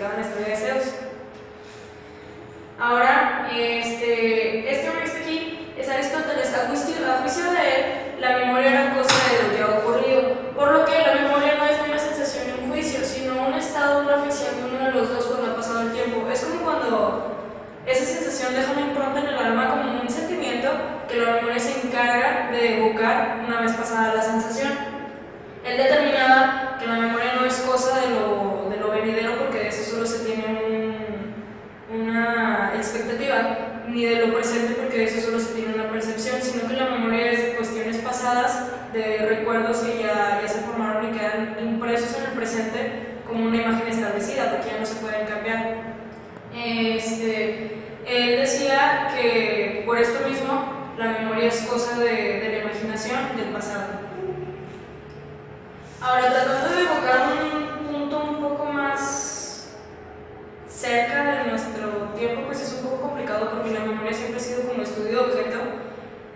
investigaba la historia de Zeus. Ahora, este hombre que está aquí es Aristóteles. A juicio de él, la memoria era cosa de lo que ha ocurrido, por lo que la memoria no es una sensación ni un juicio, sino un estado, una ficción de uno de los dos cuando ha pasado el tiempo. Es como cuando esa sensación deja una impronta en el alma como un sentimiento que la memoria se encarga de evocar una vez pasada la sensación. Él determinaba que la memoria no es cosa de lo venidero, porque de eso solo se tiene una expectativa, ni de lo presente, porque de eso solo se tiene una percepción, sino que la memoria es de cuestiones pasadas, de recuerdos que ya se formaron y quedan impresos en el presente como una imagen establecida, porque ya no se pueden cambiar. Él decía que por esto mismo la memoria es cosa de la imaginación del pasado. Ahora, tratando de evocar un punto un poco más cerca de nuestro tiempo, pues es un poco complicado porque la memoria siempre ha sido como estudio objeto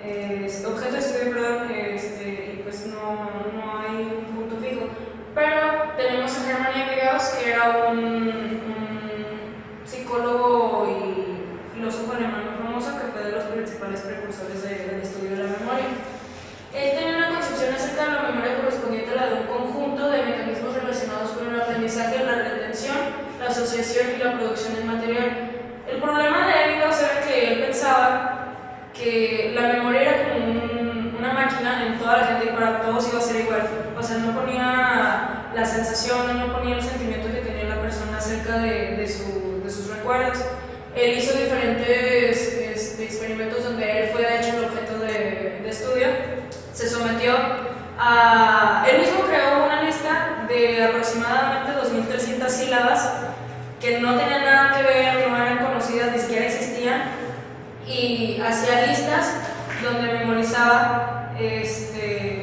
de estudio, perdón, y pues no hay un punto fijo. Pero tenemos a Hermann Ebbinghaus, que era un psicólogo y filósofo alemán muy famoso, que fue de los principales precursores del estudio de la memoria. Él tenía una concepción acerca de la memoria correspondiente a la de un conjunto de mecanismos relacionados con el aprendizaje, la retención, la asociación y la producción del material. El problema de Ebbinghaus era que él pensaba que la memoria era como una máquina en toda la gente y para todos iba a ser igual. O sea, no ponía la sensación, no ponía el sentimiento que tenía la persona acerca de sus recuerdos. Él hizo diferentes experimentos donde él fue de hecho el objeto de estudio. Se sometió a... Él mismo creó una lista de aproximadamente 2.300 sílabas que no tenían nada que ver, no eran conocidas, ni siquiera existían, y hacía listas donde memorizaba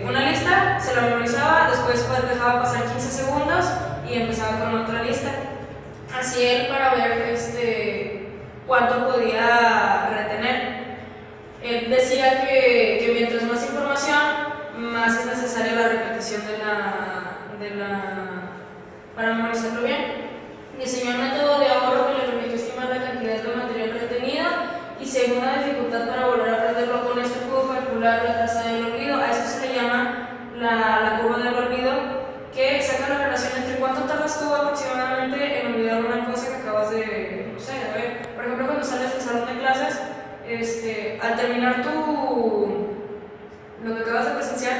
una lista, se la memorizaba, después dejaba pasar 15 segundos y empezaba con otra lista. Así él para ver cuánto podía retener. Él decía que mientras más información, más es necesaria la repetición para memorizarlo bien. Diseñó un método de ahorro que le permitió estimar la cantidad de material retenido y según la dificultad para volver a aprenderlo, con esto pudo calcular la tasa del olvido. A esto se le llama la curva del olvido, que saca la relación entre cuánto tardas tú aproximadamente en olvidar una cosa que acabas de, no sé, a ver. Por ejemplo, cuando sales del salón de clases, al terminar lo que acabas de presenciar,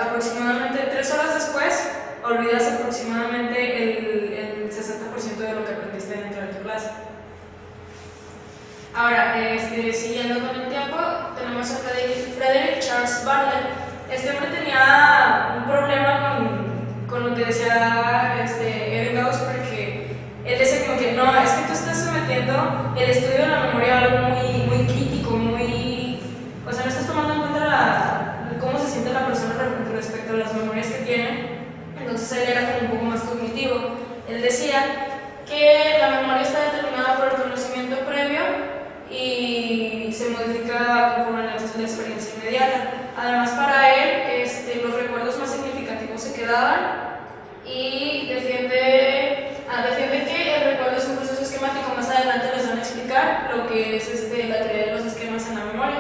aproximadamente 3 horas después, olvidas aproximadamente el 60% de lo que aprendiste dentro de tu clase. Ahora, siguiendo con el tiempo, tenemos a Frederick Charles Bartlett. Este hombre tenía un problema con lo que decía Ebbinghaus, porque él decía como que no, es que tú estás sometiendo el estudio de la memoria a algo muy, muy crítico, o sea, no estás tomando en cuenta cómo se siente la persona respecto a las memorias que tiene. Entonces él era como un poco más cognitivo. Él decía que la memoria está determinada por el conocimiento previo y se modifica conforme la experiencia inmediata. Además, para él, los recuerdos más significativos se quedaban, y defiende que el recuerdo es un proceso esquemático. Más adelante les van a explicar lo que es la teoría de los esquemas en la memoria.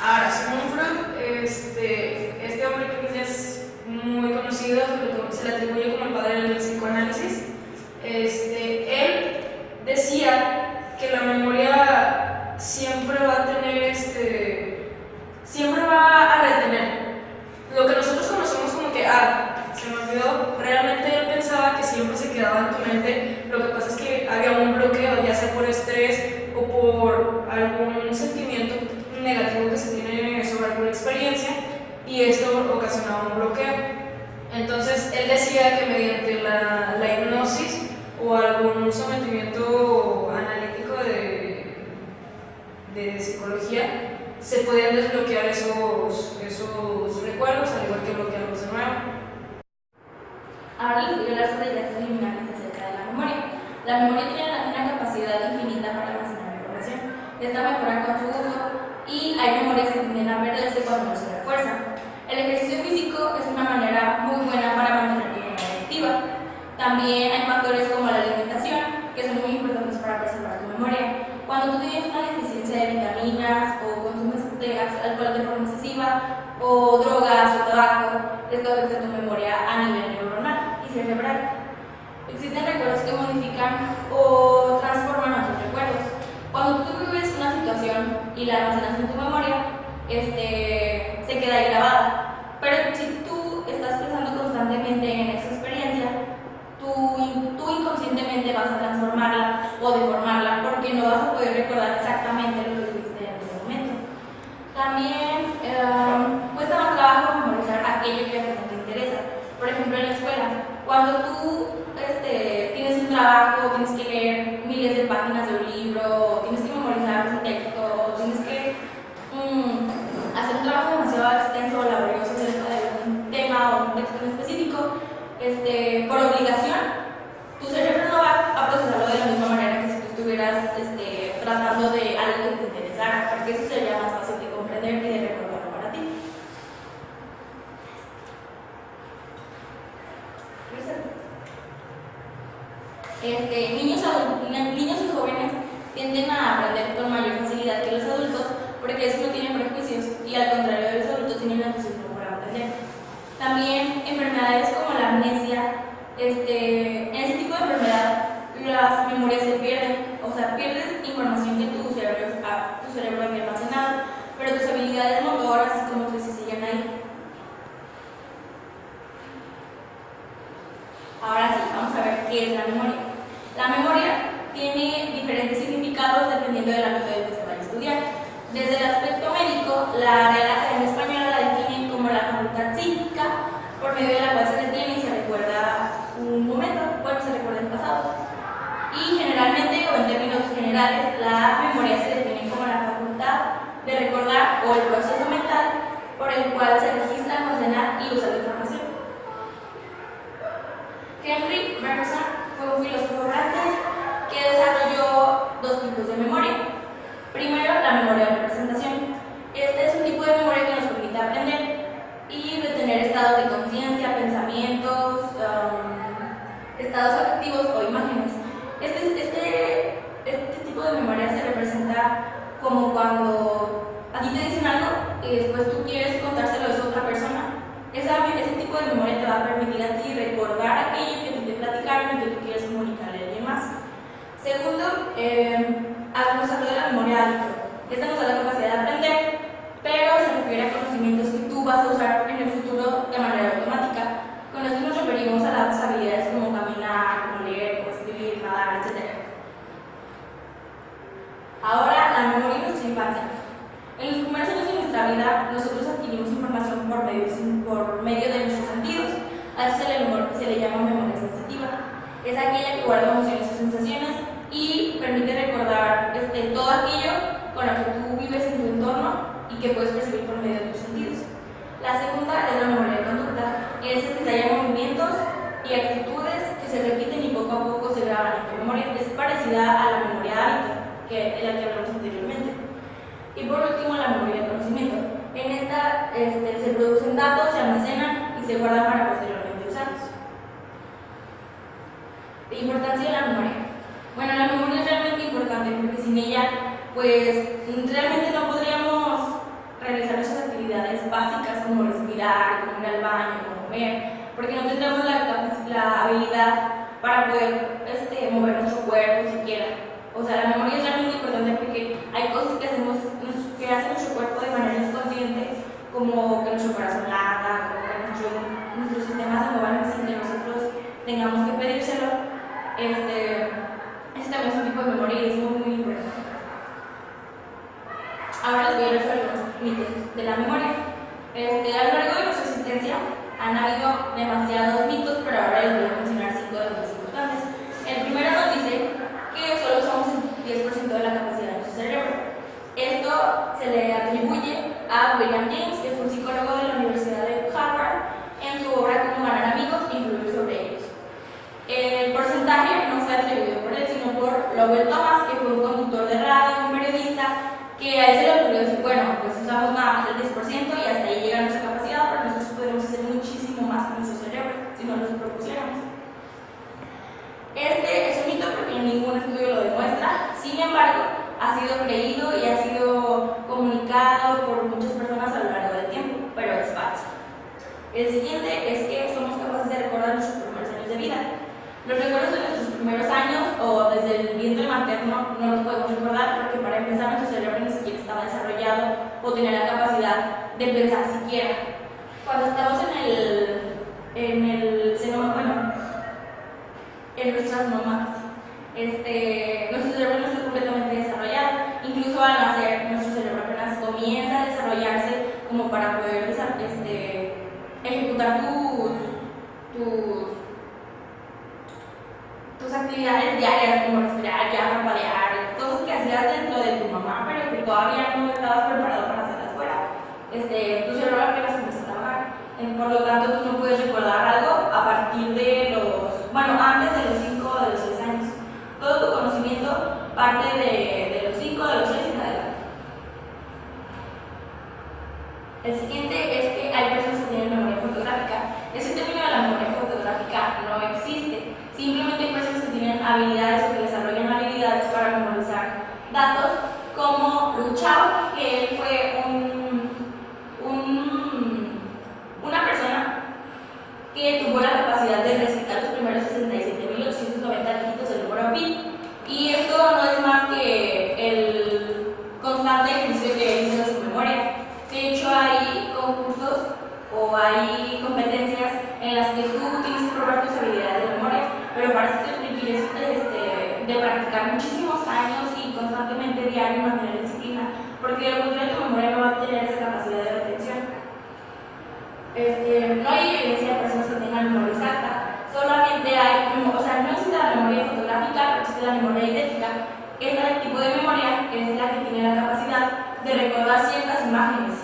Ahora, Sigmund Freud, este hombre que es muy conocido, se le atribuye como el padre del psicoanálisis. Él decía que la memoria siempre va a tener, siempre va a retener. Lo que nosotros conocemos como que, se me olvidó, realmente él pensaba que siempre se quedaba en tu mente. Lo que pasa es que había un bloqueo, ya sea por estrés o por algún sentimiento negativo que se tiene sobre alguna experiencia, y esto ocasionaba un bloqueo. Entonces él decía que mediante la hipnosis o algún sometimiento analítico de psicología se podían desbloquear esos recuerdos, al igual que bloquearlos de nuevo. Ahora les voy a hablar sobre ideas preliminares acerca de la memoria. La memoria tiene una capacidad infinita para almacenar información. Esta mejora con su uso, y hay memorias que tienden a perderse cuando no se refuerzan. El ejercicio físico es una manera muy buena para mantener la memoria activa. También hay factores como la alimentación, que son muy importantes para preservar tu memoria. Cuando tú tienes una deficiencia de vitaminas o consumes alcohol de forma excesiva o drogas o tabaco, esto afecta tu memoria a nivel neuronal y cerebral. Existen recuerdos que modifican o transforman otros recuerdos. Cuando tú vives una situación y la almacenas en tu memoria, se queda ahí grabada. Pero si tú estás pensando constantemente en esa experiencia, tú inconscientemente vas a transformarla o deformarla porque no vas a poder recordar exactamente lo que viviste en ese momento. También cuesta más trabajo memorizar aquello que no te interesa. Por ejemplo, en la escuela, cuando tú tienes un trabajo, tienes que leer miles de páginas de un libro, tienes que memorizar un texto, tienes que hacer un trabajo demasiado extenso o laborioso acerca de un tema o un texto en específico, por obligación, tu cerebro no va a procesarlo de la misma manera que si tú estuvieras tratando de algo que te interesara, porque eso sería más fácil de comprender y de recordarlo para ti. Niños y jóvenes tienden a aprender con mayor facilidad que los adultos porque eso no tienen prejuicios y al contrario de los adultos tienen entusiasmo por aprender. También enfermedades como la amnesia, en ese tipo de enfermedad las memorias se pierden, o sea, pierdes información que tu cerebro había almacenado, pero tus habilidades motoras y motrices siguen ahí. Ahora sí, vamos a ver qué es la memoria. La memoria tiene diferentes significados dependiendo del ámbito del que se vaya a estudiar. Desde el aspecto médico, la Real Academia Española la define como la facultad psíquica por medio de la cual se detiene y se recuerda un momento, se recuerda el pasado. Y generalmente, o en términos generales, la memoria se define como la facultad de recordar o el proceso mental por el cual se registra, almacenar y usar la información. Henry Bergson fue un filósofo francés que desarrolló dos tipos de memoria. Primero, la memoria de representación. Este es un tipo de memoria que nos permite aprender y retener estados de conciencia, pensamientos, estados afectivos o imágenes. Este tipo de memoria se representa como cuando a ti te dicen algo y después tú quieres contárselo a esa otra persona. Ese tipo de memoria te va a permitir a ti recordar aquello que te platicaron y que tú quieres comunicarle a alguien más. Segundo, nos habló de la memoria hábito. Esta nos da la capacidad de aprender, pero se refiere a conocimientos que tú vas a usar en el futuro de manera automática. Con esto nos referimos a las habilidades como caminar, como leer, como escribir, nadar, etc. Ahora, la memoria de nuestra infancia. En los primeros años de nuestra vida, nosotros adquirimos información por medio de nuestros sentidos. A eso se le llama memoria sensitiva. Es aquella que guarda emociones o sensaciones y permite recordar todo aquello con lo que tú vives en tu entorno y que puedes percibir por medio de tus sentidos. La segunda es la memoria de conducta. Es que se hallan movimientos y actitudes que se repiten y poco a poco se graban en tu memoria. Es parecida a la memoria hábito, de la que hablamos anteriormente. Y por último, la memoria de conocimiento. En esta se producen datos, se almacenan y se guardan para posteriormente usarlos. La importancia de la memoria. Bueno, la memoria es realmente importante porque sin ella, pues realmente no podríamos realizar nuestras actividades básicas como respirar, como ir al baño, como comer, porque no tendremos la habilidad para poder mover nuestro cuerpo siquiera. O sea, la memoria es realmente importante porque hay cosas que hace nuestro cuerpo de manera inconsciente, como que nuestro corazón lata, como que nuestros sistemas se muevan sin que nosotros tengamos que pedírselo. Este también es un tipo de memoria y es muy, muy importante. Ahora les voy a hablar sobre los mitos de la memoria. A lo largo de nuestra existencia han habido demasiados mitos, pero ahora les voy a mencionar 5 de los más importantes. El primero nos dice que solo usamos el 10% de la capacidad de nuestro cerebro. Esto se le atribuye a William James, que fue un psicólogo de la Universidad de Harvard, en su obra Cómo ganar amigos e influir sobre ellos. El porcentaje no fue atribuido por él, sino por Lowell Thomas, que fue un conductor de radio, un periodista, que a él se le ocurrió decir, bueno, pues usamos nada más el 10% y hasta ahí llega nuestra capacidad, pero nosotros podemos hacer muchísimo más con nuestro cerebro si no nos lo propusiéramos. Sin embargo, ha sido creído y ha sido comunicado por muchas personas a lo largo del tiempo, pero es falso. El siguiente es que somos capaces de recordar nuestros primeros años de vida. Los recuerdos de nuestros primeros años o desde el vientre materno no los podemos recordar porque para empezar nuestro cerebro ni siquiera estaba desarrollado o tenía la capacidad de pensar siquiera. Cuando estamos en el seno, bueno, en nuestras mamás, nuestro cerebro no está completamente desarrollado. Incluso al nacer, nuestro cerebro apenas comienza a desarrollarse como para poder ejecutar tus actividades diarias, como respirar, ya parpadear, cosas que hacías dentro de tu mamá, pero que todavía no estabas preparado para hacerlas fuera. Tu cerebro apenas comienza a trabajar. Por lo tanto, tú no puedes recordar algo a partir de antes de los 5 o de los 6 años. Todo tu conocimiento parte de los 5, de los 6 en adelante. El siguiente es que hay personas que tienen memoria fotográfica. Ese término de la memoria fotográfica no existe. Simplemente hay personas que tienen habilidades o que desarrollan habilidades para memorizar datos, como Lu Chao, que él fue una persona que tuvo la capacidad de recitar los primeros 67.890 dígitos del número pi. Y esto no es más que el constante ejercicio que hizo de su memoria. De hecho, hay concursos o hay competencias en las que tú tienes que probar tus habilidades de memoria, pero para esto te requieres de practicar muchísimos años y constantemente diario mantener disciplina, porque de lo contrario tu memoria no va a tener esa capacidad de retención. No hay evidencia de personas que tengan memoria exacta, solamente no existe la memoria fotográfica, pero existe la memoria idéntica. Este tipo de memoria es la que tiene la capacidad de recordar ciertas imágenes,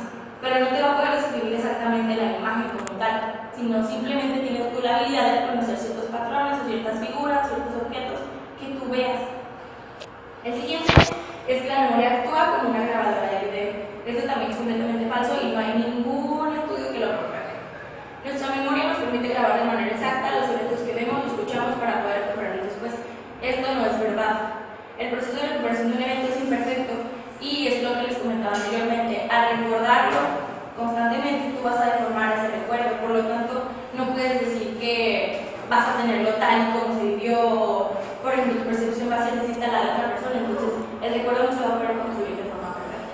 pero no te va a poder describir exactamente la imagen como tal, sino simplemente tienes tú la habilidad de conocer ciertos patrones o ciertas figuras, ciertos objetos que tú veas. El siguiente es que la memoria actúa como una grabadora de video. Esto también es completamente falso y no hay ningún estudio que lo compruebe. Nuestra memoria nos permite grabar de manera exacta los eventos que vemos o escuchamos para poder recuperarlos después. Esto no es verdad. El proceso de recuperación de un evento es imperfecto y es lo que les comentaba anteriormente. Al recordarlo constantemente, tú vas a deformar ese recuerdo. Por lo tanto, no puedes decir que vas a tenerlo tal y como se vivió. Por ejemplo, tu percepción va a ser distinta a la de otra persona, entonces el recuerdo no se va a poder construir de forma perfecta.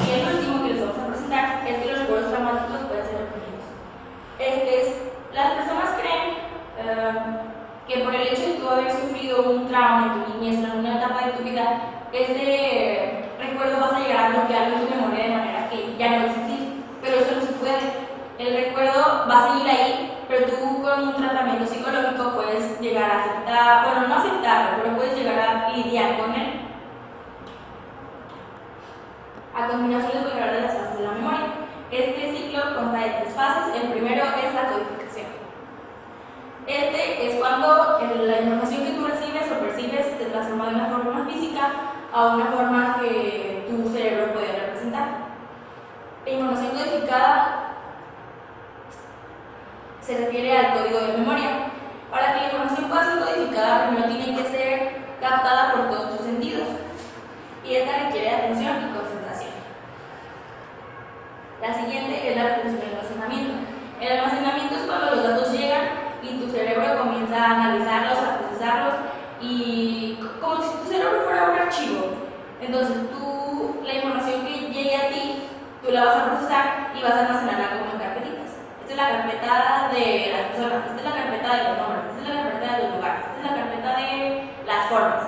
Y el último que les vamos a presentar es que los recuerdos traumáticos pueden ser repetidos. Las personas creen que por el hecho de tú haber sufrido un trauma en tu niñez, en alguna etapa de tu vida, ese recuerdo vas a llegar a bloquearlo en tu memoria de manera que ya no va a existir. Pero eso no se puede. El recuerdo va a seguir ahí, pero tú con un tratamiento psicológico puedes llegar a aceptar, no aceptarlo, pero puedes llegar a lidiar con él. A continuación les voy a hablar de las fases de la memoria. Este ciclo consta de 3 fases. El primero es la codificación. Es cuando la información que tú recibes o percibes se transforma de una forma física a una forma que tu cerebro puede representar. La información codificada se refiere al código de memoria. Para que la información pueda ser codificada, primero tiene que ser captada por todos tus sentidos, y esta requiere atención y concentración. La siguiente es la retención y almacenamiento. El almacenamiento es cuando los datos llegan y tu cerebro comienza a analizarlos, a procesarlos, y como si tu cerebro fuera un archivo. Entonces la información que llegue a ti, tú la vas a procesar y vas a almacenarla como en carpetitas. Esta es la carpeta de las personas, esta es la carpeta de los nombres, esta es la carpeta de los lugares, esta es la carpeta de las formas.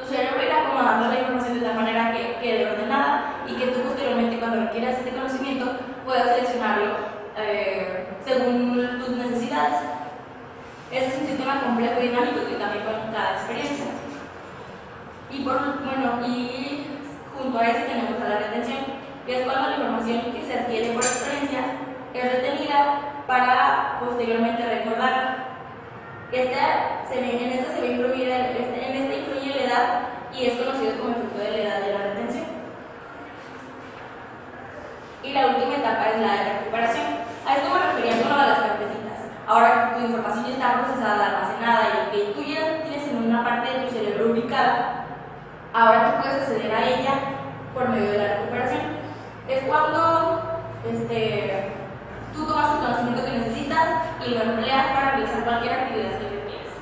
Tu cerebro irá acomodando la información de tal manera que quede ordenada y que tú posteriormente, cuando requieras ese conocimiento, puedas seleccionarlo según tus necesidades. Este es un sistema complejo y dinámico que también cuenta experiencia. Y junto a eso tenemos a la retención, que es cuando la información que se adquiere por experiencia es retenida para posteriormente recordarla. En esta influye la edad y es conocido como efecto de la edad de la retención. Y la última etapa es la de recuperación. A esto me refería con lo de las carpetitas. Ahora tu información ya está procesada, almacenada y que tú ya tienes en una parte de tu cerebro ubicada, ahora tú puedes acceder a ella por medio de la recuperación. Es cuando tú tomas el conocimiento que necesitas y lo empleas para realizar cualquier actividad que requieras.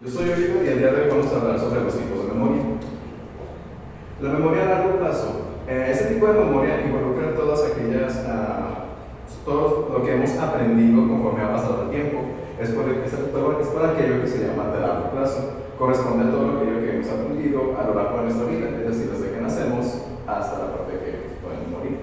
Yo soy Oliver y el día de hoy vamos a hablar sobre los tipos de memoria. La memoria a largo plazo. Este tipo de memoria involucra todas aquellas, todo lo que hemos aprendido conforme ha pasado el tiempo. Es por aquello que se llama de largo plazo. Corresponde a todo aquello que hemos aprendido a lo largo de nuestra vida, es decir, desde que nacemos hasta la parte que podemos morir.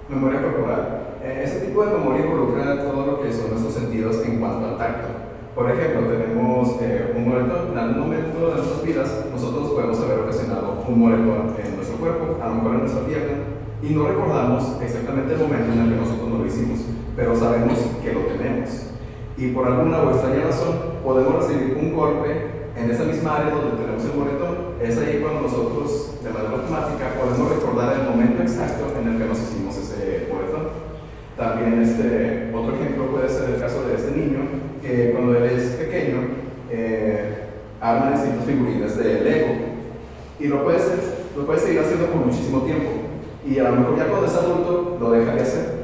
Memoria corporal. Este tipo de memoria involucra todo lo que son nuestros sentidos en cuanto al tacto. Por ejemplo, tenemos en algún momento de nuestras vidas, nosotros podemos haber ocasionado un moretón en nuestro cuerpo, a lo mejor en nuestra pierna, y no recordamos exactamente el momento en el que nosotros no lo hicimos, pero sabemos que lo tenemos. Y por alguna o extraña razón, podemos recibir un golpe en esa misma área donde tenemos el moretón. Es ahí cuando nosotros, de manera automática, podemos recordar el momento exacto en el que nos hicimos ese moretón. También otro ejemplo puede ser el caso de este niño, que cuando él es pequeño, arma distintas figurines de Lego, y lo puede seguir haciendo por muchísimo tiempo, y a lo mejor ya cuando es adulto lo deja de hacer,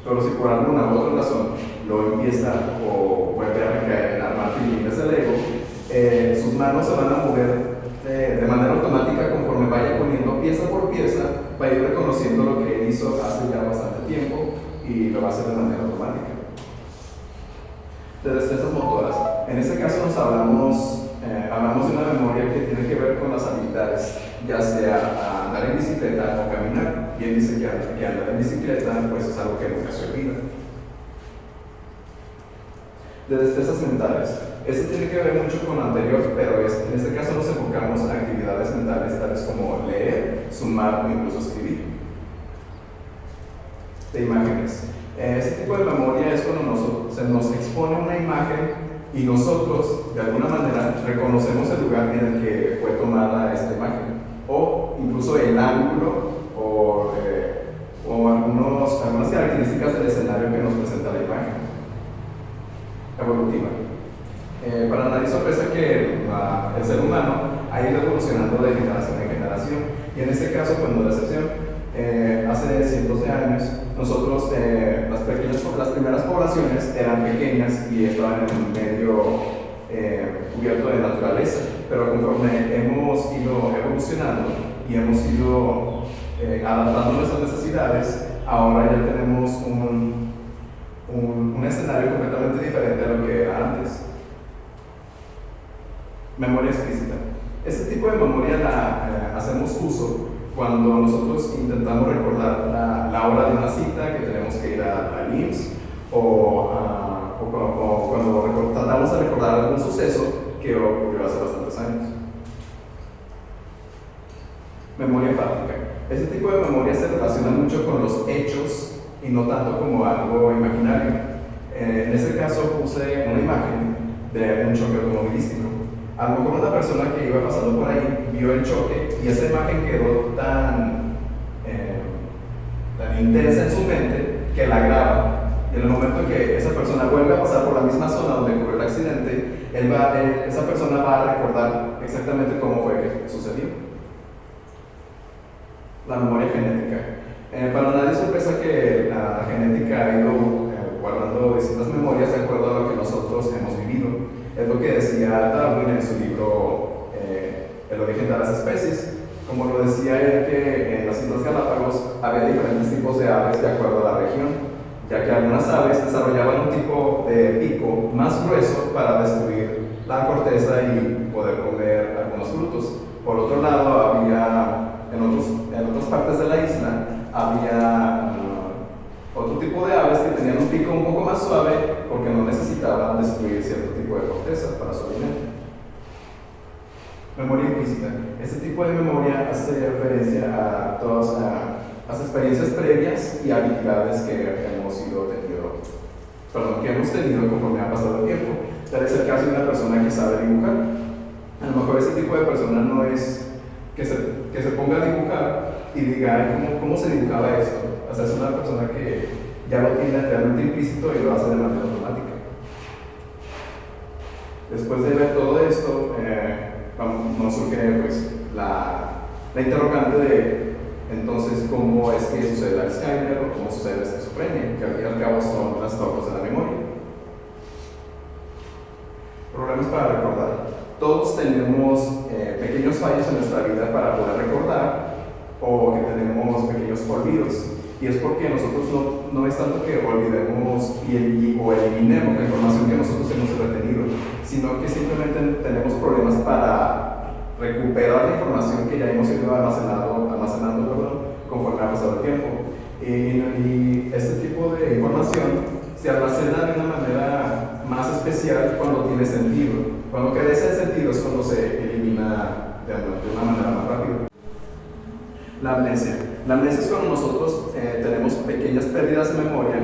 pero si por alguna u otra razón lo empieza o vuelve a recaer en armar figurines de Lego, sus manos se van a mover de manera automática conforme vaya poniendo pieza por pieza, va a ir reconociendo lo que él hizo hace ya bastante tiempo y lo va a hacer de manera automática. De destrezas motoras. En este caso hablamos de una memoria que tiene que ver con las habilidades, ya sea andar en bicicleta o caminar. Bien dice que andar en bicicleta pues es algo que nunca se olvida. De destrezas mentales. Esto tiene que ver mucho con lo anterior, pero en este caso nos enfocamos en actividades mentales tales como leer, sumar o incluso escribir. De imágenes. Este tipo de memoria es cuando se nos expone una imagen y nosotros, de alguna manera, reconocemos el lugar en el que fue tomada esta imagen, o incluso el ángulo o algunas características del escenario que nos presenta la imagen. Evolutiva. Para nadie sorpresa que el ser humano ha ido evolucionando de generación en generación, y en este caso, pues no es la excepción. Hace cientos de años, nosotros, las primeras poblaciones eran pequeñas y estaban en un medio cubierto de naturaleza, pero conforme hemos ido evolucionando y hemos ido adaptando nuestras necesidades, ahora ya tenemos un escenario completamente diferente a lo que era antes. Memoria explícita. Este tipo de memoria la hacemos uso cuando nosotros intentamos recordar la hora de una cita, que tenemos que ir al IMSS, o cuando tratamos de recordar algún suceso que ocurrió hace bastantes años. Memoria fáctica. Este tipo de memoria se relaciona mucho con los hechos y no tanto como algo imaginario. En este caso puse una imagen de un choque automovilístico. A lo mejor una persona que iba pasando por ahí vio el choque y esa imagen quedó tan intensa en su mente que la graba. Y en el momento en que esa persona vuelve a pasar por la misma zona donde ocurrió el accidente, esa persona va a recordar exactamente cómo fue que sucedió. La memoria genética. Para nadie es sorpresa que la genética ha ido guardando distintas memorias de acuerdo a lo que nosotros hemos vivido. Es lo que decía Darwin en su libro El origen de las especies. Como lo decía él, que en las Islas Galápagos había diferentes tipos de aves de acuerdo a la región, ya que algunas aves desarrollaban un tipo de pico más grueso para destruir la corteza y poder comer algunos frutos. Por otro lado, en otras partes de la isla había otro tipo de aves que tenían un pico un poco más suave porque no necesitaban destruir cierto tipo de corteza para su alimento. Memoria implícita. Este tipo de memoria hace referencia a todas las experiencias previas y habilidades que hemos tenido conforme ha pasado el tiempo. Tal es el caso de una persona que sabe dibujar. A lo mejor ese tipo de persona no es que se ponga a dibujar y diga, ay, ¿cómo se dibujaba esto? O sea, es una persona que ya lo tiene realmente implícito y lo hace de manera automática. Después de ver todo esto, nos surge pues, la interrogante de entonces cómo es que sucede el Alzheimer o cómo sucede la esquizofrenia, que al fin y al cabo son trastornos de la memoria. Problemas para recordar. Todos tenemos pequeños fallos en nuestra vida para poder recordar o que tenemos pequeños olvidos. Y es porque nosotros no es tanto que olvidemos o eliminemos la información que nosotros hemos retenido, sino que simplemente tenemos problemas para recuperar la información que ya hemos ido almacenando conforme ha pasado el tiempo. Y este tipo de información se almacena de una manera más especial cuando tiene sentido. Cuando carece de sentido es cuando se elimina de una manera más rápida. La amnesia. La amnesia es cuando nosotros tenemos pequeñas pérdidas de memoria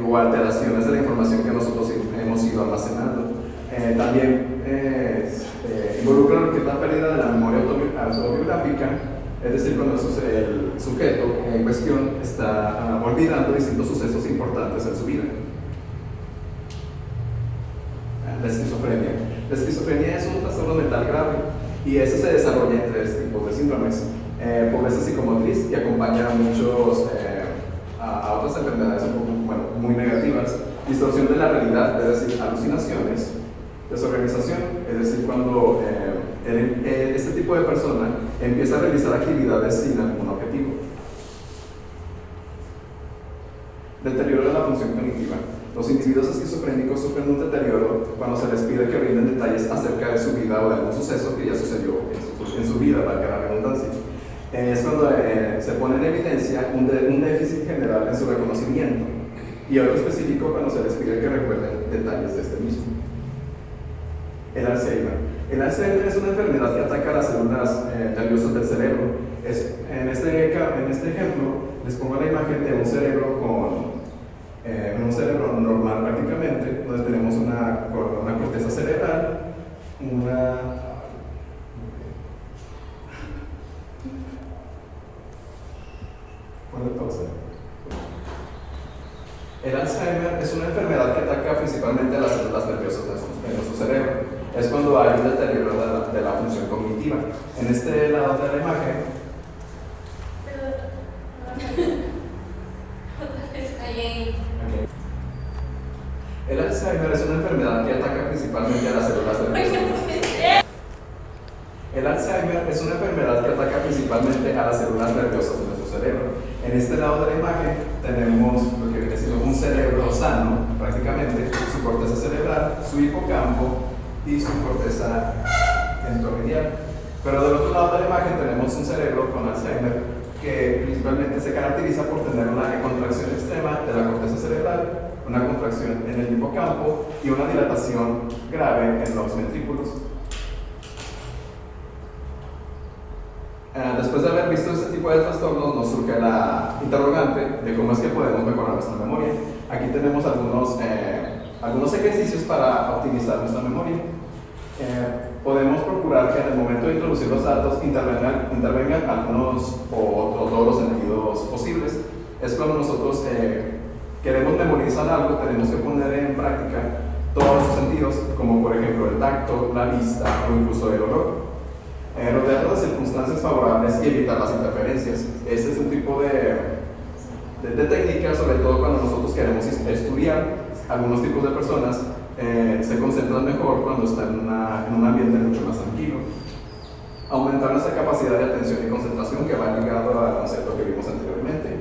o alteraciones de la información que nosotros hemos ido almacenando. También involucra lo que es la pérdida de la memoria autobiográfica, es decir, cuando el sujeto en cuestión está olvidando distintos sucesos importantes en su vida. La esquizofrenia. La esquizofrenia es un trastorno mental grave y ese se desarrolla en 3 tipos de síndromes. Pobreza psicomotriz, que acompaña a otras enfermedades muy negativas. Distorsión de la realidad, es decir, alucinaciones. Desorganización, es decir, cuando este tipo de persona empieza a realizar actividades sin algún objetivo. Deterioro de la función cognitiva. Los individuos esquizofrénicos sufren un deterioro cuando se les pide que brinden detalles acerca de su vida o de algún suceso que ya sucedió en su vida, valga la redundancia. Es cuando se pone en evidencia un déficit general en su reconocimiento y otro específico cuando se les pide que recuerden detalles de este mismo. El Alzheimer. El Alzheimer es una enfermedad que ataca las células nerviosas del cerebro. En este ejemplo les pongo la imagen de un cerebro un cerebro normal prácticamente, donde tenemos una corteza cerebral, El Alzheimer es una enfermedad que ataca principalmente a las células nerviosas de nuestro cerebro. Es cuando hay un deterioro de la función cognitiva. En este lado de la imagen, el Alzheimer es una enfermedad que ataca principalmente a las células nerviosas. El Alzheimer es una enfermedad que ataca principalmente a las células nerviosas de nuestro cerebro. En este lado de la imagen tenemos lo que viene siendo un cerebro sano, prácticamente, su corteza cerebral, su hipocampo y su corteza entorredial. Pero del otro lado de la imagen tenemos un cerebro con Alzheimer que principalmente se caracteriza por tener una contracción extrema de la corteza cerebral, una contracción en el hipocampo y una dilatación grave en los ventrículos. Después de haber visto este tipo de trastornos, nos surge la interrogante de cómo es que podemos mejorar nuestra memoria. Aquí tenemos algunos ejercicios para optimizar nuestra memoria. Podemos procurar que en el momento de introducir los datos intervengan algunos o todos los sentidos posibles. Es cuando nosotros queremos memorizar algo, tenemos que poner en práctica todos los sentidos, como por ejemplo el tacto, la vista o incluso el olor. Rodearnos de circunstancias favorables y evitar las interferencias. Este es un tipo de técnica, sobre todo cuando nosotros queremos estudiar. Algunos tipos de personas se concentran mejor cuando están en un ambiente mucho más tranquilo. Aumentar nuestra capacidad de atención y concentración, que va ligado al concepto que vimos anteriormente.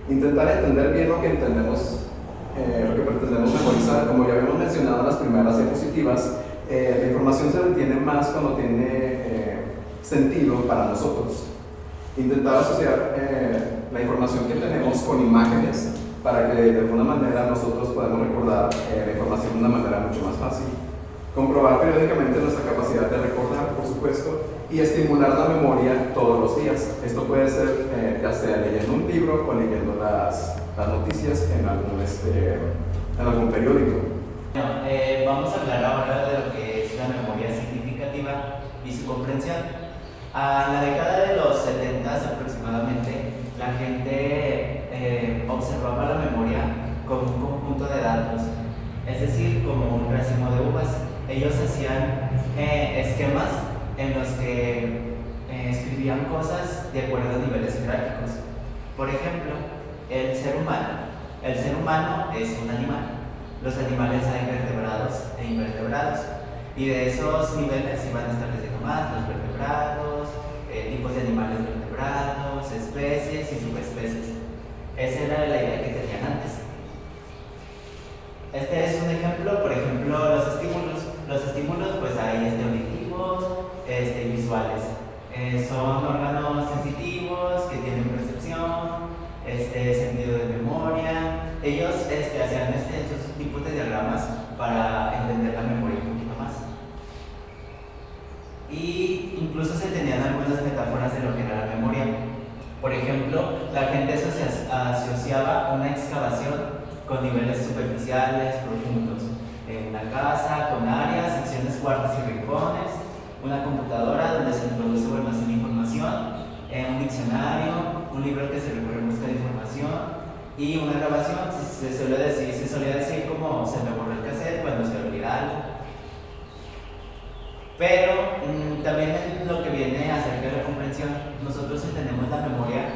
Intentar entender bien lo que entendemos, lo que pretendemos memorizar. Como ya habíamos mencionado en las primeras diapositivas, la información se entiende más cuando tiene sentido para nosotros. Intentar asociar la información que tenemos con imágenes para que de alguna manera nosotros podamos recordar la información de una manera mucho más fácil. Comprobar periódicamente nuestra capacidad de recordar, por supuesto, y estimular la memoria todos los días. Esto puede ser ya sea leyendo un libro o leyendo las noticias en algún periódico. Vamos a hablar ahora de lo que es la memoria significativa y su comprensión. En la década de los 70 aproximadamente, la gente observaba la memoria como un conjunto de datos, es decir, como un racimo de uvas. ellos hacían esquemas en los que escribían cosas de acuerdo a niveles jerárquicos. Por ejemplo, el ser humano. El ser humano es un animal. Los animales hay vertebrados e invertebrados. Y de esos niveles se van estableciendo más los vertebrados, tipos de animales vertebrados, especies y subespecies. Esa era la idea que tenían antes. Este es un ejemplo, por ejemplo, los estímulos. Los estímulos, pues hay auditivos, visuales. Son órganos sensitivos que tienen percepción, sentido de memoria. Ellos hacían estos tipos de diagramas para entender la memoria un poquito más. Y incluso se tenían algunas metáforas de lo que era la memoria. Por ejemplo, la gente asociaba una excavación con niveles superficiales, profundos. Una casa con áreas, secciones, cuartos y rincones. Una computadora donde se introduce o almacena información. Un diccionario, un libro que se recurre en busca de información. Y una grabación, se solía decir como se me borró el cassette cuando se olvida algo. Pero también en lo que viene acerca de la comprensión, nosotros entendemos la memoria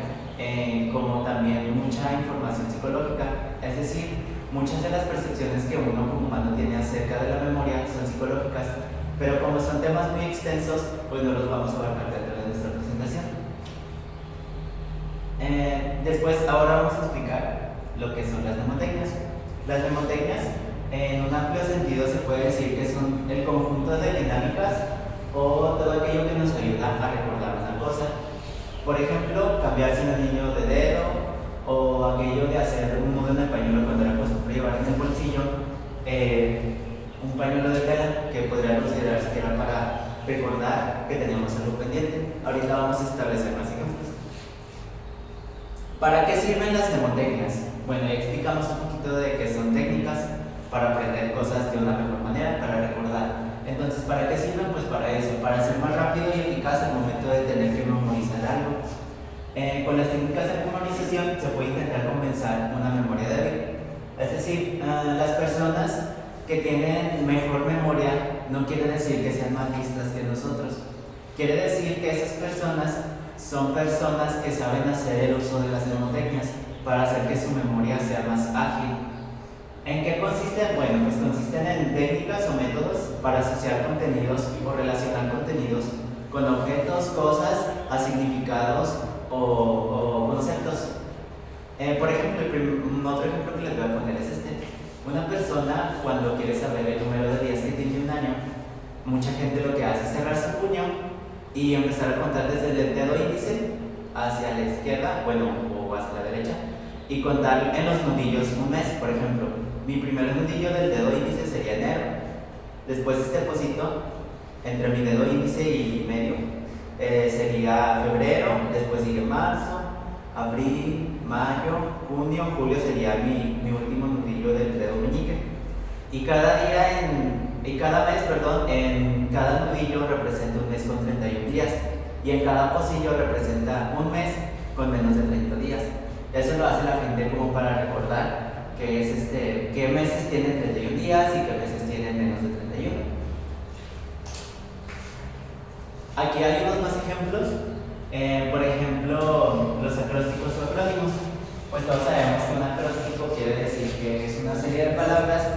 como también mucha información psicológica, es decir, muchas de las percepciones que uno como humano tiene acerca de la memoria son psicológicas, pero como son temas muy extensos, pues no los vamos a abarcar dentro de nuestra presentación. Después, ahora vamos a explicar lo que son las mnemotecnias. Las mnemotecnias, en un amplio sentido, se puede decir que son el conjunto de dinámicas o todo aquello que nos ayuda a recordar una cosa. Por ejemplo, cambiarse un anillo de dedo, o aquello de hacer un nudo en el pañuelo cuando era costumbre llevar en el bolsillo un pañuelo de tela que podría considerarse que era para recordar que teníamos algo pendiente. Ahorita vamos a establecer más ejemplos. ¿Para qué sirven las mnemotecnias? Bueno, ya explicamos un poquito de que son técnicas para aprender cosas de una mejor manera, para recordar. Entonces, ¿para qué sirven? Pues para eso, para ser más rápido y eficaz al momento de tener que memorizar algo. Con las técnicas de memorización se puede intentar compensar una memoria débil. Es decir, las personas que tienen mejor memoria no quiere decir que sean más listas que nosotros. Quiere decir que esas personas son personas que saben hacer el uso de las mnemotecnias para hacer que su memoria sea más ágil. ¿En qué consisten? Bueno, pues consisten en técnicas o métodos para asociar contenidos o relacionar contenidos con objetos, cosas, a significados o conceptos. Por ejemplo, otro ejemplo que les voy a poner es este. Una persona, cuando quiere saber el número de días que tiene un año, mucha gente lo que hace es cerrar su puño y empezar a contar desde el dedo índice hacia la izquierda, bueno, o hacia la derecha, y contar en los nudillos un mes. Por ejemplo, mi primer nudillo del dedo índice sería enero. Después este pocito entre mi dedo índice y medio sería febrero. Después sigue marzo, abril, mayo, junio, julio sería mi último nudillo del dedo meñique. Y cada mes, en cada nudillo representa un mes con 31 días. Y en cada pocillo representa un mes con menos de 30 días. Eso lo hace la gente como para recordar que es qué meses tienen 31 días y qué meses tienen menos de 31. Aquí hay unos más ejemplos. Por ejemplo, los acrósticos o acrónimos. Pues todos sabemos que un acróstico quiere decir que es una serie de palabras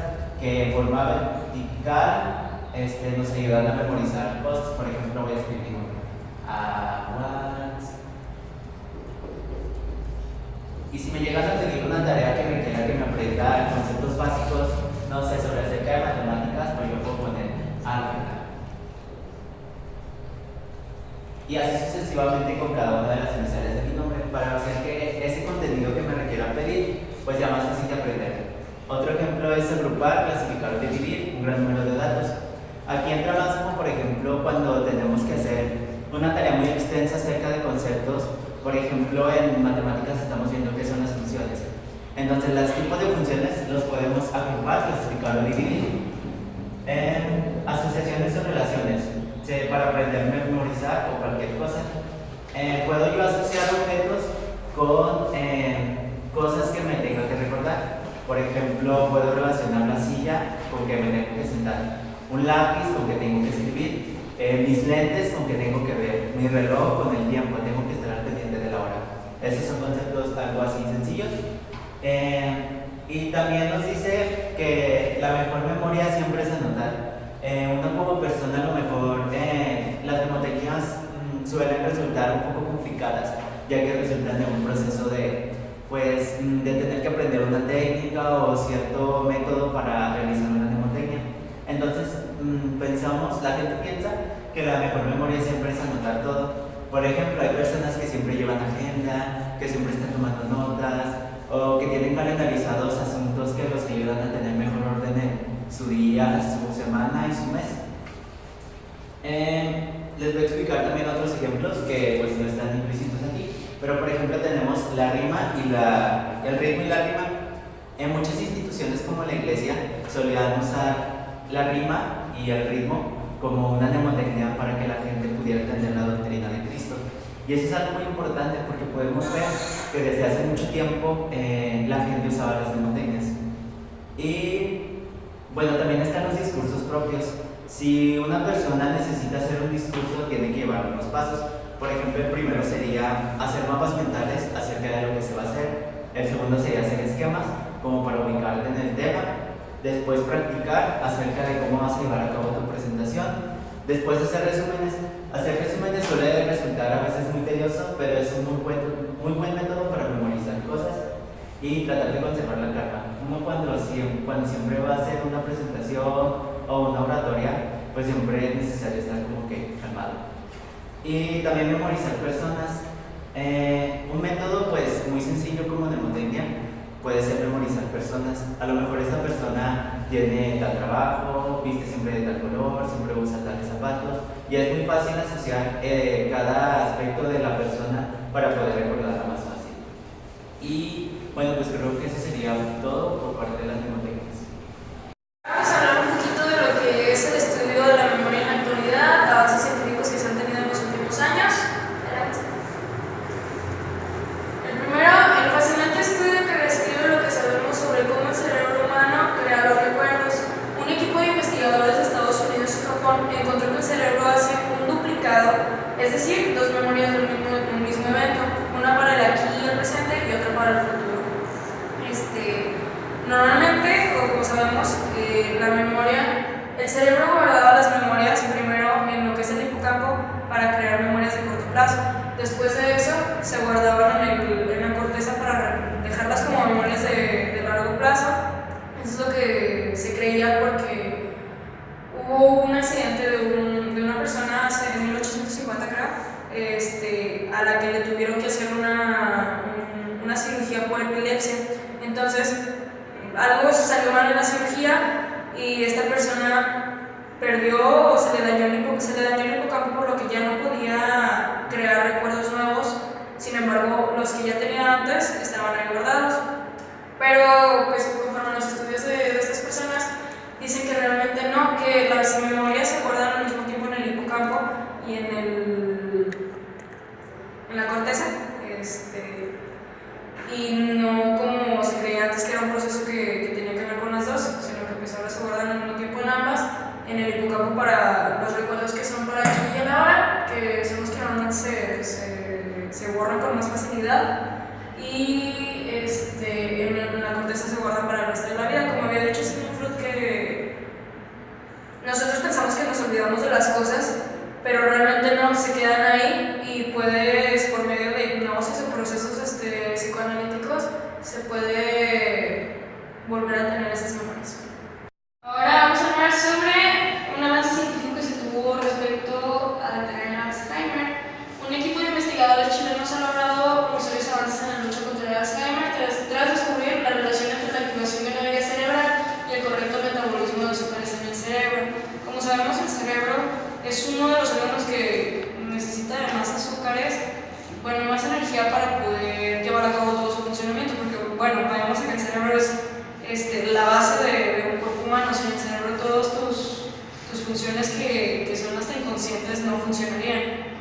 que en forma vertical nos ayudan a memorizar cosas. Por ejemplo, voy a escribir aguas. Y si me llegan a pedir una tarea que requiera que me aprenda conceptos básicos, no sé, sobre acerca de matemáticas, pues yo puedo poner álgebra. Y así sucesivamente con cada una de las iniciales de mi nombre, para hacer que ese contenido que me requiera pedir, pues sea más fácil de aprender. Otro ejemplo es agrupar, clasificar o dividir un gran número de datos. Aquí entra más como, por ejemplo, cuando tenemos que hacer una tarea muy extensa acerca de conceptos. Por ejemplo, en matemáticas estamos viendo qué son las funciones. Entonces, los tipos de funciones los podemos agrupar, clasificar o dividir. Asociaciones o relaciones, para aprender, memorizar o cualquier cosa. Puedo yo asociar objetos con cosas que me tenga que recordar. Por ejemplo, puedo relacionar la silla con que me tengo que sentar. un lápiz con que tengo que escribir, mis lentes con que tengo que ver, mi reloj con el tiempo, tengo que estar al pendiente de la hora. Esos son conceptos algo así sencillos. Y también nos dice que la mejor memoria siempre es anotar. Uno como persona a lo mejor las memotecnias suelen resultar un poco complicadas, ya que resultan de un proceso de tener que aprender una técnica o cierto método para realizar una mnemotecnia. Entonces la gente piensa que la mejor memoria siempre es anotar todo. Por ejemplo, hay personas que siempre llevan agenda, que siempre están tomando notas, o que tienen calendarizados asuntos que los ayudan a tener mejor orden en su día, su semana y su mes. Les voy a explicar también otros ejemplos que pues no están implícitos aquí, pero por ejemplo tenemos la rima y el ritmo y la rima. En muchas instituciones como la iglesia solían usar la rima y el ritmo como una mnemotecnia para que la gente pudiera entender la doctrina de Cristo. Y eso es algo muy importante porque podemos ver que desde hace mucho tiempo la gente usaba las mnemotecnias. Y bueno, también están los discursos propios. Si una persona necesita hacer un discurso, tiene que llevar unos pasos. Por ejemplo, el primero sería hacer mapas mentales acerca de lo que se va a hacer. El segundo sería hacer esquemas como para ubicarte en el tema. Después practicar acerca de cómo vas a llevar a cabo tu presentación. Después hacer resúmenes. Hacer resúmenes suele resultar a veces muy tedioso, pero es un muy buen método para memorizar cosas y tratar de conservar la calma. Uno cuando siempre va a hacer una presentación o una oratoria, pues siempre es necesario estar como que calmado. Y también memorizar personas. Un método pues muy sencillo como mnemotecnia puede ser memorizar personas. A lo mejor esa persona tiene tal trabajo, viste siempre de tal color, siempre usa tales zapatos, y es muy fácil asociar cada aspecto de la persona para poder recordarla más fácil. Y bueno, pues creo que eso sería todo por parte de las mnemotecnias. Vamos a hablar un poquito de lo que es el estudio de la memoria en la actualidad, avances científicos que se han tenido en los últimos años. El primero, el fascinante estudio que describe lo que sabemos sobre cómo el cerebro humano crea los recuerdos. Un equipo de investigadores de Estados Unidos y Japón encontró que el cerebro hace un duplicado, es decir, dos memorias de un mismo evento, una para el aquí y el presente y otra para el futuro. Normalmente, o como sabemos, la memoria, el cerebro guardaba las memorias primero en lo que es el hipocampo para crear memorias de corto plazo. Después de eso, se guardaban en la corteza para dejarlas como memorias de largo plazo. Eso es lo que se creía porque hubo un accidente de una persona en 1850, creo, a la que le tuvieron que hacer una cirugía por epilepsia. Entonces, algo salió mal en la cirugía y esta persona perdió o se le dañó el hipocampo, por lo que ya no podía crear recuerdos nuevos. Sin embargo, los que ya tenía antes estaban ahí guardados. Pero pues conforme a los estudios de estas personas dicen que realmente no, que las memorias se guardan al mismo tiempo en el hipocampo y en la corteza, y no como se creía antes, que era un proceso que tenía que ver con las dos, sino que pues ahora se guardan al mismo tiempo en ambas, en el hipocampo para los recuerdos que son para aquí y ahora, que son los que normalmente se borran con más facilidad, y en la corteza se guardan para el resto de la vida. Como había dicho Sigmund Freud, que nosotros pensamos que nos olvidamos de las cosas, pero realmente no, se quedan ahí y puedes, por medio de hipnosis o procesos psicoanalíticos, se puede volver a tener esas memorias. Ahora vamos a hablar sobre un avance científico que se tuvo respecto a detener Alzheimer. Un equipo de investigadores chilenos ha logrado promisorios avances en la lucha contra el Alzheimer tras descubrir la relación entre la activación de la vía cerebral y el correcto metabolismo de azúcares en el cerebro. Como sabemos, el cerebro es uno de los órganos que necesita de más azúcares, más energía para poder llevar a cabo todo su funcionamiento, porque sabemos que el cerebro es la base de un cuerpo humano. Sin el cerebro todas tus funciones que son hasta inconscientes no funcionarían.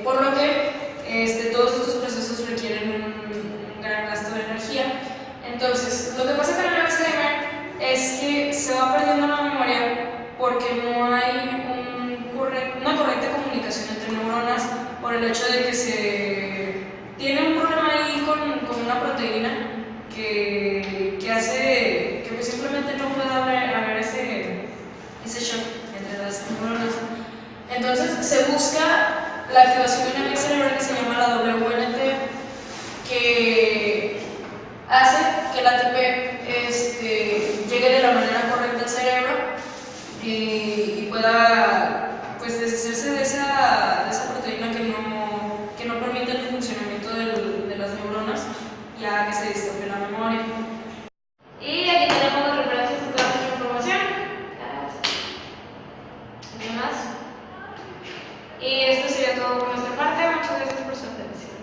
Por lo que todos estos procesos requieren un gran gasto de energía. Entonces, lo que pasa con el Alzheimer es que se va perdiendo la memoria porque no hay una correcta comunicación entre neuronas por el hecho de que se tiene un problema ahí con una proteína que hace que pues simplemente no pueda haber ese shock entre las neuronas. Entonces se busca la activación de una vía cerebral que se llama la WNT, que hace que el ATP llegue de la manera correcta al cerebro y pueda pues deshacerse de esa proteína que no permite el funcionamiento de las neuronas, ya que se distrofia la memoria. Y aquí tenemos las referencias de toda nuestra información. ¿Qué más? Y esto sería todo por nuestra parte. Muchas gracias por su atención.